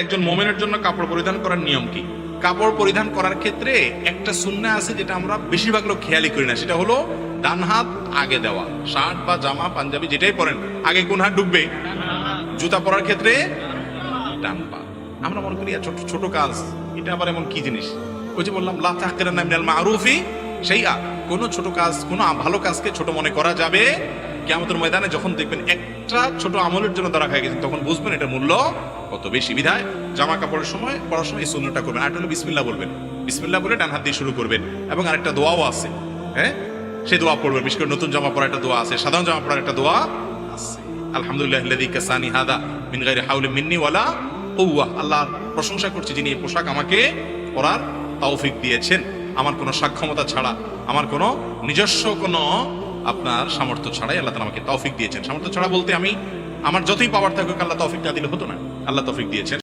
একজন মুমিনের জন্য কাপড় পরিধান করার নিয়ম কি? কাপড় পরিধান করার ক্ষেত্রে একটা সুন্নাহ আছে যেটা আমরা বেশিরভাগ লোক খেয়ালই করি না, সেটা হলো ডান হাত আগে দেওয়া। শার্ট বা জামা পাঞ্জাবি যেটাই পরেন আগে কোন হাত ঢুকবে? জুতা পরার ক্ষেত্রে ডান পা। আমরা মনে করি ছোট ছোট কাজ, এটা আবার এমন কি জিনিস? ওই যে বললাম লা তাহকিরান্না মিনাল মারুফি শাইআ, কোন ছোট কাজ, কোন ভালো কাজকে ছোট মনে করা যাবে। কিয়ামতের ময়দানে যখন দেখবেন একটা ছোট আমলের জন্য ধরা খায় গেছেন, তখন বুঝবেন এটার মূল্য কত বেশি। বিধায় জামা কাপড়ের সময় পড়ার সময় এই সুন্নতটা করবেন। আর হলো বিসমিল্লাহ বলবেন, বিসমিল্লাহ বলে ডান হাত দিয়ে শুরু করবেন। এবং আরেকটা দোয়াও আছে, হ্যাঁ, সেই দোয়া পড়বেন। বিশেষ করে নতুন জামা পরার একটা দোয়া আছে, সাধারণ জামা পরার একটা দোয়া আছে। আলহামদুলিল্লাহিল্লাযী কাসানি হাদা মিন গায়রি হাওলিন মিন্নি ওয়ালা কুওয়া। আল্লাহর প্রশংসা করছি যিনি এই পোশাক আমাকে পরার তৌফিক দিয়েছেন, আমার কোনো সক্ষমতা ছাড়া, আমার কোনো নিজস্ব কোনো আপনার সামর্থ্য ছাড়াই আল্লাহ তাআলা আমাকে তৌফিক দিয়েছেন। সামর্থ্য ছাড়া বলতে আমি আমার যতই পাওয়ার থাকুক, আল্লাহ তৌফিক না দিলে হতো না, আল্লাহ তৌফিক দিয়েছেন।